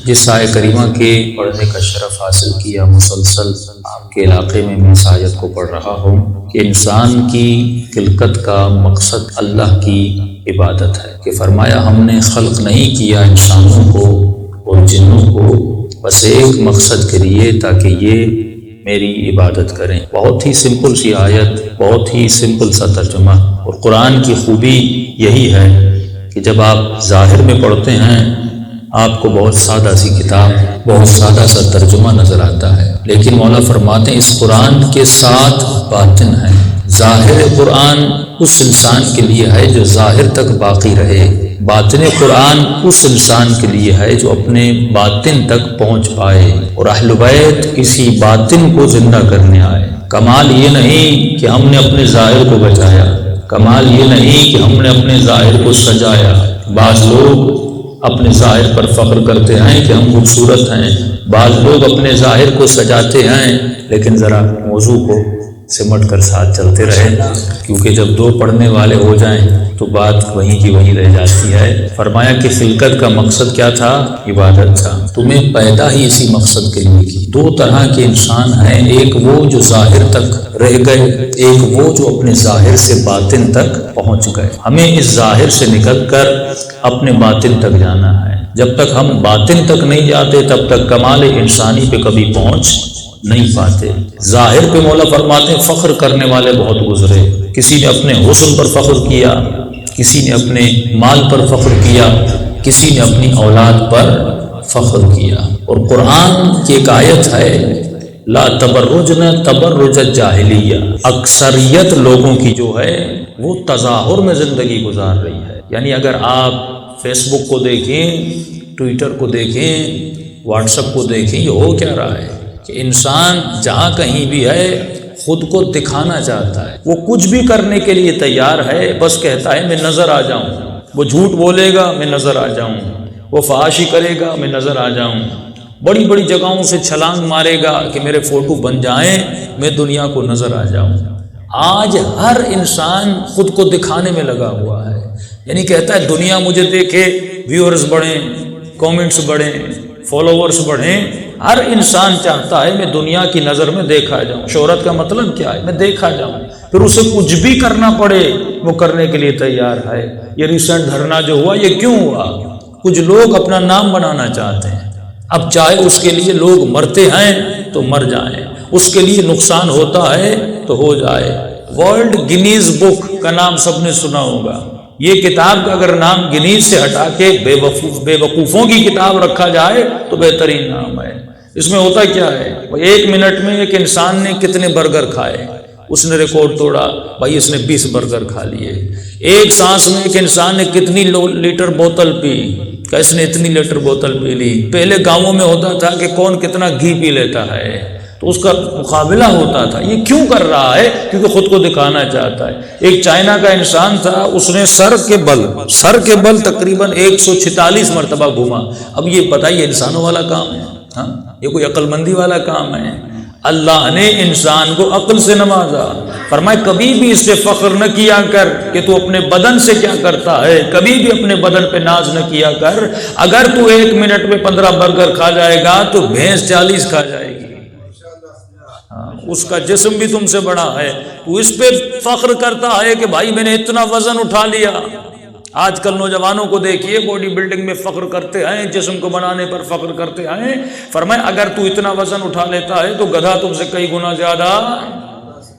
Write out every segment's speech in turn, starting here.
جس آیہ کریمہ کے پڑھنے کا شرف حاصل کیا، مسلسل آپ کے علاقے میں میں اس آیت کو پڑھ رہا ہوں کہ انسان کی خلقت کا مقصد اللہ کی عبادت ہے، کہ فرمایا ہم نے خلق نہیں کیا انسانوں کو اور جنوں کو بس ایک مقصد کے لیے تاکہ یہ میری عبادت کریں۔ بہت ہی سمپل سی آیت، بہت ہی سمپل سا ترجمہ، اور قرآن کی خوبی یہی ہے کہ جب آپ ظاہر میں پڑھتے ہیں آپ کو بہت سادہ سی کتاب، بہت سادہ سا ترجمہ نظر آتا ہے، لیکن مولا فرماتے ہیں اس قرآن کے ساتھ باطن ہے۔ ظاہر قرآن اس انسان کے لیے ہے جو ظاہر تک باقی رہے، باطن قرآن اس انسان کے لیے ہے جو اپنے باطن تک پہنچ پائے، اور اہل بیت کسی باطن کو زندہ کرنے آئے۔ کمال یہ نہیں کہ ہم نے اپنے ظاہر کو بچایا، کمال یہ نہیں کہ ہم نے اپنے ظاہر کو سجایا۔ بعض لوگ اپنے ظاہر پر فخر کرتے ہیں کہ ہم خوبصورت ہیں، بعض لوگ اپنے ظاہر کو سجاتے ہیں، لیکن ذرا موضوع کو سمٹ کر ساتھ چلتے رہے، کیونکہ جب دو پڑھنے والے ہو جائیں تو بات وہیں کی وہیں رہ جاتی ہے۔ فرمایا کہ خلقت کا مقصد کیا تھا؟ عبادت تھا۔ تمہیں پیدا ہی اسی مقصد کے لیے کی۔ دو طرح کے انسان ہیں، ایک وہ جو ظاہر تک رہ گئے، ایک وہ جو اپنے ظاہر سے باطن تک پہنچ گئے۔ ہمیں اس ظاہر سے نکل کر اپنے باطن تک جانا ہے۔ جب تک ہم باطن تک نہیں جاتے تب تک کمال انسانی پہ کبھی پہنچ نہیں پاتے۔ ظاہر پہ مولا فرماتے ہیں فخر کرنے والے بہت گزرے، کسی نے اپنے حسن پر فخر کیا، کسی نے اپنے مال پر فخر کیا، کسی نے اپنی اولاد پر فخر کیا۔ اور قرآن کی ایک آیت ہے لا تبرجن تبرج الجاہلیہ، اکثریت لوگوں کی جو ہے وہ تظاہر میں زندگی گزار رہی ہے۔ یعنی اگر آپ فیس بک کو دیکھیں، ٹویٹر کو دیکھیں، واٹس ایپ کو دیکھیں، یہ ہو کیا رہا ہے کہ انسان جہاں کہیں بھی ہے خود کو دکھانا چاہتا ہے، وہ کچھ بھی کرنے کے لیے تیار ہے، بس کہتا ہے میں نظر آ جاؤں۔ وہ جھوٹ بولے گا میں نظر آ جاؤں، وہ فحاشی کرے گا میں نظر آ جاؤں، بڑی بڑی جگہوں سے چھلانگ مارے گا کہ میرے فوٹو بن جائیں، میں دنیا کو نظر آ جاؤں۔ آج ہر انسان خود کو دکھانے میں لگا ہوا ہے، یعنی کہتا ہے دنیا مجھے دیکھے، ویورز بڑھیں، کومنٹس بڑھیں، فالوورز بڑھیں۔ ہر انسان چاہتا ہے میں دنیا کی نظر میں دیکھا جاؤں۔ شہرت کا مطلب کیا ہے؟ میں دیکھا جاؤں، پھر اسے کچھ بھی کرنا پڑے وہ کرنے کے لیے تیار ہے۔ یہ ریسنٹ دھرنا جو ہوا یہ کیوں ہوا؟ کچھ لوگ اپنا نام بنانا چاہتے ہیں، اب چاہے اس کے لیے لوگ مرتے ہیں تو مر جائیں، اس کے لیے نقصان ہوتا ہے تو ہو جائے۔ ورلڈ گنیز بک کا نام سب نے سنا ہوگا، یہ کتاب کا اگر نام گنیز سے ہٹا کے بے وقوفوں کی کتاب رکھا جائے تو بہترین نام ہے۔ اس میں ہوتا کیا ہے؟ ایک منٹ میں ایک انسان نے کتنے برگر کھائے، اس نے ریکارڈ توڑا، بھائی اس نے 20 برگر کھا لیے۔ ایک سانس میں ایک انسان نے کتنی لیٹر بوتل پی، کہ اس نے اتنی لیٹر بوتل پی لی۔ پہلے گاؤں میں ہوتا تھا کہ کون کتنا گھی پی لیتا ہے تو اس کا مقابلہ ہوتا تھا۔ یہ کیوں کر رہا ہے؟ کیونکہ خود کو دکھانا چاہتا ہے۔ ایک چائنا کا انسان تھا، اس نے سر کے بل تقریباً 146 مرتبہ گھوما۔ اب یہ بتائیے انسانوں والا کام ہے؟ ہاں، یہ کوئی عقل مندی والا کام ہے؟ اللہ نے انسان کو عقل سے نوازا، فرمائے کبھی بھی اس سے فخر نہ کیا کر کہ تو اپنے بدن سے کیا کرتا ہے، کبھی بھی اپنے بدن پہ ناز نہ کیا کر۔ اگر تو 1 منٹ میں 15 برگر کھا جائے گا تو بھینس 40 کھا جائے گی۔ اس کا جسم بھی تم سے بڑا ہے، تو اس پہ فخر کرتا ہے کہ بھائی میں نے اتنا وزن اٹھا لیا۔ آج کل نوجوانوں کو دیکھیے باڈی بلڈنگ میں فخر کرتے ہیں، جسم کو بنانے پر فخر کرتے ہیں۔ فرمایا اگر تو اتنا وزن اٹھا لیتا ہے تو گدھا تم سے کئی گنا زیادہ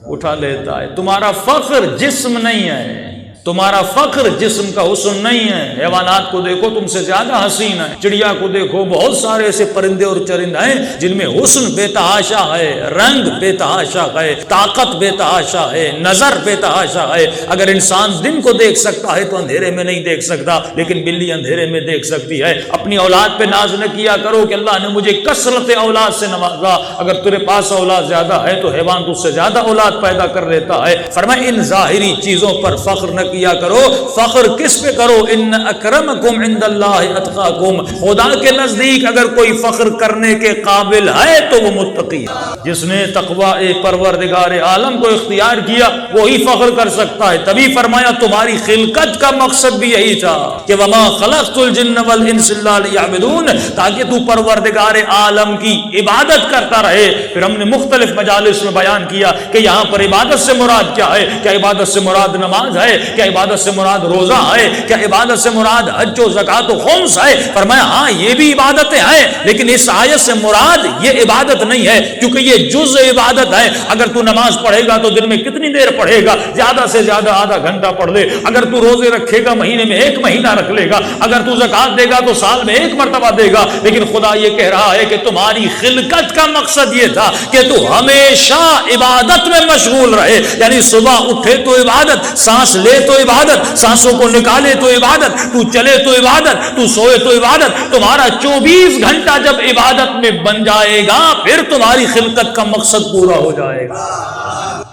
اٹھا لیتا ہے۔ تمہارا فخر جسم نہیں ہے، تمہارا فخر جسم کا حسن نہیں ہے۔ حیوانات کو دیکھو تم سے زیادہ حسین ہے، چڑیا کو دیکھو، بہت سارے ایسے پرندے اور چرند ہیں جن میں حسن بے تحاشا ہے، رنگ بے تحاشا ہے، طاقت بے تحاشا ہے، نظر بے تحاشا ہے۔ اگر انسان دن کو دیکھ سکتا ہے تو اندھیرے میں نہیں دیکھ سکتا، لیکن بلی اندھیرے میں دیکھ سکتی ہے۔ اپنی اولاد پہ ناز نہ کیا کرو کہ اللہ نے مجھے کثرت اولاد سے نوازا۔ اگر تیرے پاس اولاد زیادہ ہے تو حیوان تجھ سے زیادہ اولاد پیدا کر لیتا ہے۔ فرمایا ان ظاہری چیزوں پر فخر نہ کیا کرو، فخر کس پہ کرو؟ ان اکرمکم عند اللہ اتقاکم، خدا کے نزدیک اگر کوئی فخر کرنے کے قابل ہے تو وہ متقی ہے۔ جس نے تقوی پروردگار عالم کو اختیار کیا وہی فخر کر سکتا ہے۔ تبھی فرمایا تمہاری خلقت کا مقصد بھی یہی تھا کہ وما خلقت الجن والانس الا لیعبدون، تاکہ تو پروردگار عالم کی عبادت کرتا رہے۔ پھر ہم نے مختلف مجالس میں بیان کیا کہ یہاں پر عبادت سے مراد کیا ہے، کیا عبادت سے مراد نماز ہے، کیا عبادت سے مراد روزہ ہے، کیا عبادت سے مراد حج و زکوٰۃ و خمس ہے؟ فرمایا ہاں یہ بھی عبادتیں ہیں، لیکن اس آیت سے مراد یہ عبادت نہیں ہے، کیونکہ یہ جز عبادت ہے۔ اگر تو نماز پڑھے گا تو دن میں کتنی دیر پڑھے گا؟ زیادہ سے زیادہ آدھا گھنٹہ پڑھ لے۔ اگر تو روزے رکھے گا مہینے میں 1 مہینہ رکھ لے گا، اگر تو زکوٰۃ دے گا تو سال میں 1 مرتبہ دے گا۔ لیکن خدا یہ کہہ رہا ہے کہ تمہاری خلقت کا مقصد یہ تھا کہ تو ہمیشہ عبادت میں مشغول رہے، یعنی صبح اٹھے تو عبادت، سانس لے تو عبادت، سانسوں کو نکالے تو عبادت، تو چلے تو عبادت، تو سوئے تو عبادت۔ تمہارا 24 گھنٹہ جب عبادت میں بن جائے گا پھر تمہاری خلقت کا مقصد پورا ہو جائے گا۔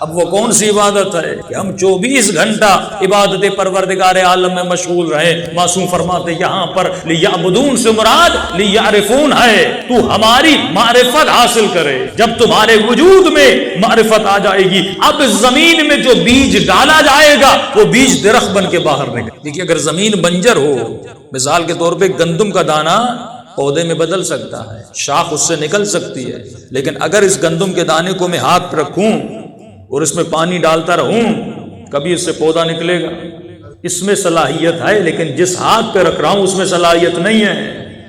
اب وہ کون سی عبادت ہے کہ ہم 24 گھنٹہ عبادت پروردگار عالم میں مشغول رہے؟ معصوم فرماتے یہاں پر لیعبدون سے مراد لیعرفون ہے، تو ہماری معرفت حاصل کرے۔ جب تمہارے وجود میں معرفت آ جائے گی، اب زمین میں جو بیج ڈالا جائے گا وہ بیج درخت بن کے باہر نکلے۔ دیکھیے اگر زمین بنجر ہو، مثال کے طور پہ گندم کا دانہ پودے میں بدل سکتا ہے، شاخ اس سے نکل سکتی ہے، لیکن اگر اس گندم کے دانے کو میں ہاتھ پہ رکھوں اور اس میں پانی ڈالتا رہوں کبھی اس سے پودا نکلے گا؟ اس میں صلاحیت ہے، لیکن جس ہاتھ پہ رکھ رہا ہوں اس میں صلاحیت نہیں ہے،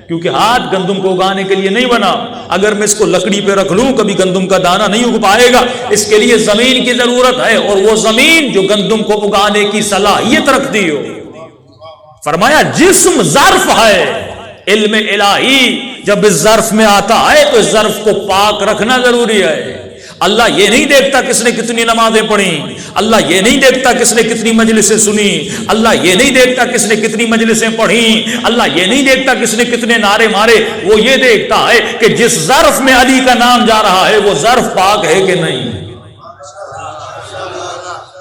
کیونکہ ہاتھ گندم کو اگانے کے لیے نہیں بنا۔ اگر میں اس کو لکڑی پہ رکھ لوں کبھی گندم کا دانہ نہیں اگ پائے گا۔ اس کے لیے زمین کی ضرورت ہے، اور وہ زمین جو گندم کو اگانے کی صلاحیت رکھتی ہو۔ فرمایا جسم ظرف ہے، علم الہی جب اس ظرف میں آتا ہے تو اس ظرف کو پاک رکھنا ضروری ہے۔ اللہ یہ نہیں دیکھتا کس نے کتنی نمازیں پڑھی، اللہ یہ نہیں دیکھتا کس نے کتنی مجلسیں سنی، اللہ یہ نہیں دیکھتا کس نے کتنی مجلسیں پڑھی، اللہ یہ نہیں دیکھتا کس نے کتنے نعرے مارے۔ وہ یہ دیکھتا ہے کہ جس ظرف میں علی کا نام جا رہا ہے وہ ظرف پاک ہے کہ نہیں۔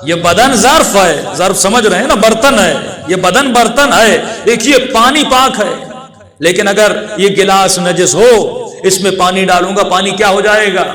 یہ بدن ظرف ہے، ظرف سمجھ رہے ہیں نا، برتن ہے، یہ بدن برتن ہے۔ دیکھیے پانی پاک ہے، لیکن اگر یہ گلاس نجس ہو، اس میں پانی ڈالوں گا پانی کیا ہو جائے گا؟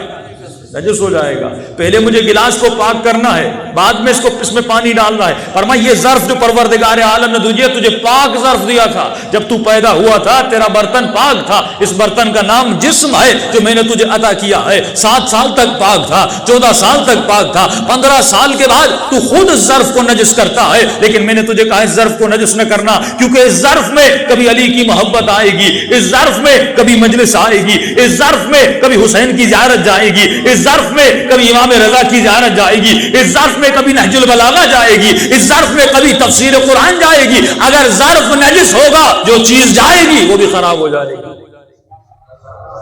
نجس ہو جائے گا۔ پہلے مجھے گلاس کو پاک کرنا ہے، بعد میں اس میں پانی ڈالنا ہے۔ فرمایا یہ ظرف جو پروردگار عالم نے تجھے پاک ظرف دیا تھا، جب تو پیدا ہوا تھا تیرا برتن پاک تھا۔ اس برتن کا نام جسم ہے جو میں نے تجھے عطا کیا ہے۔ 7 سال تک پاک تھا، 14 سال تک پاک تھا، 15 سال کے بعد تو خود اس ظرف کو نجس کرتا ہے، لیکن میں نے تجھے کہا اس ظرف کو نجس نہ کرنا، کیونکہ اس ظرف میں کبھی علی کی محبت آئے گی، اس ظرف میں کبھی مجلس آئے گی، اس ظرف میں کبھی حسین کی زیارت جائے گی، اس ظرف میں کبھی امام رضا کی زیارت جائے گی، اس ظرف میں کبھی نہج البلاغہ جائے گی، اس ظرف میں کبھی تفسیر قرآن جائے گی۔ اگر ظرف نجس ہوگا جو چیز جائے گی وہ بھی خراب ہو جائے گی۔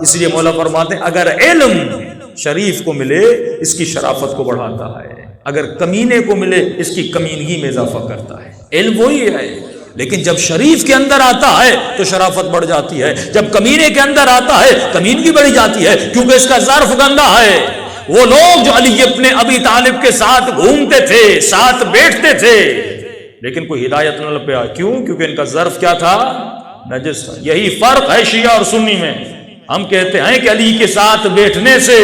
اس لیے مولا فرماتے ہیں اگر علم شریف کو ملے اس کی شرافت کو بڑھاتا ہے، اگر کمینے کو ملے اس کی کمینگی میں اضافہ کرتا ہے۔ علم وہی ہے، لیکن جب شریف کے اندر آتا ہے تو شرافت بڑھ جاتی ہے، جب کمینے کے اندر آتا ہے کمینگی بڑھ جاتی ہے، کیونکہ اس کا ظرف گندا ہے۔ وہ لوگ جو علی ابن ابی طالب کے ساتھ گھومتے تھے، ساتھ بیٹھتے تھے، لیکن کوئی ہدایت نہ لپیا، کیوں؟ کیونکہ ان کا ظرف کیا تھا؟ نجس تھا۔ یہی فرق ہے شیعہ اور سنی میں۔ ہم کہتے ہیں کہ علی کے ساتھ بیٹھنے سے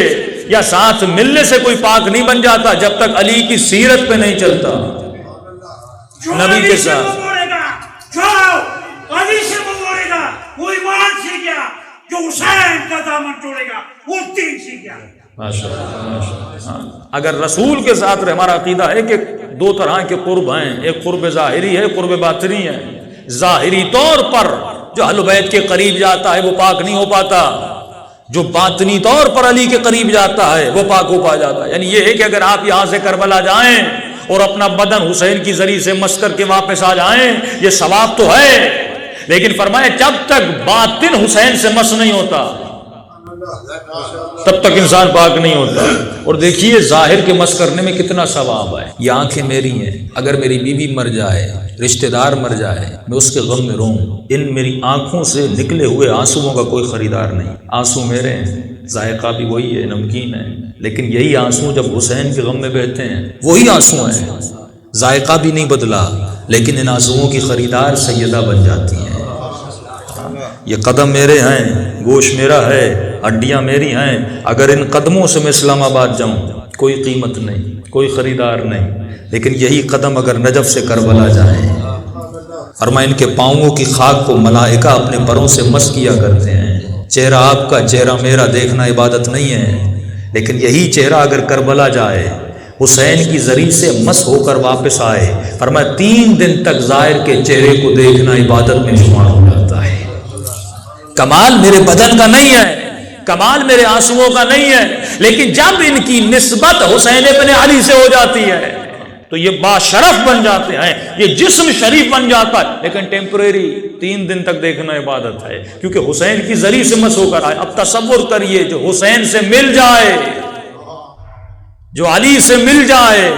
یا ساتھ ملنے سے کوئی پاک نہیں بن جاتا جب تک علی کی سیرت پہ نہیں چلتا۔ نبی کے ساتھ علی سے بولے گا وہ ایمان سے گیا، جو حسین کا دامن توڑے گا وہ دین سے گیا۔ اگر رسول کے ساتھ ہمارا عقیدہ ہے کہ 2 طرح کے قرب ہیں، ایک قرب ظاہری ہے، قرب باطنی ہے۔ ظاہری طور پر جو اہل بیت کے قریب جاتا ہے وہ پاک نہیں ہو پاتا، جو باطنی طور پر علی کے قریب جاتا ہے وہ پاک ہو پا جاتا ہے۔ یعنی یہ ہے کہ اگر آپ یہاں سے کربلا جائیں اور اپنا بدن حسین کی ذریعے سے مس کر کے واپس آ جائیں یہ ثواب تو ہے، لیکن فرمایا جب تک باطن حسین سے مس نہیں ہوتا تب تک انسان پاک نہیں ہوتا۔ اور دیکھیے ظاہر کے مس کرنے میں کتنا ثواب ہے۔ یہ آنکھیں میری ہیں، اگر میری بیوی مر جائے، رشتہ دار مر جائے، میں اس کے غم میں روں، ان میری آنکھوں سے نکلے ہوئے آنسوؤں کا کوئی خریدار نہیں۔ آنسو میرے ہیں، ذائقہ بھی وہی ہے، نمکین ہے، لیکن یہی آنسو جب حسین کے غم میں بہتے ہیں وہی آنسو ہیں۔ ذائقہ بھی نہیں بدلا، لیکن ان آنسوؤں کی خریدار سیدہ بن جاتی ہیں۔ یہ قدم میرے ہیں، گوشت میرا ہے، ہڈیاں میری ہیں، اگر ان قدموں سے میں اسلام آباد جاؤں کوئی قیمت نہیں، کوئی خریدار نہیں، لیکن یہی قدم اگر نجف سے کربلا جائیں، فرمایا ان کے پاؤں کی خاک کو ملائکہ اپنے پروں سے مس کیا کرتے ہیں۔ چہرہ آپ کا، چہرہ میرا دیکھنا عبادت نہیں ہے، لیکن یہی چہرہ اگر کربلا جائے، حسین کی زری سے مس ہو کر واپس آئے، فرمایا 3 دن تک ظاہر کے چہرے کو دیکھنا عبادت میں شمار ہو جاتا ہے۔ کمال میرے بدن کا نہیں ہے، کمال میرے آنسوؤں کا نہیں ہے، لیکن جب ان کی نسبت حسین ابن علی سے ہو جاتی ہے تو یہ باشرف بن جاتے ہیں، یہ جسم شریف بن جاتا ہے، لیکن ٹیمپریری 3 دن تک دیکھنا عبادت ہے، کیونکہ حسین کی زری سے مس ہو کر آئے۔ اب تصور کریے جو حسین سے مل جائے، جو علی سے مل جائے،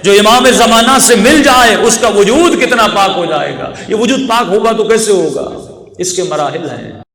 جو امام زمانہ سے مل جائے، اس کا وجود کتنا پاک ہو جائے گا۔ یہ وجود پاک ہوگا تو کیسے ہوگا؟ اس کے مراحل ہیں۔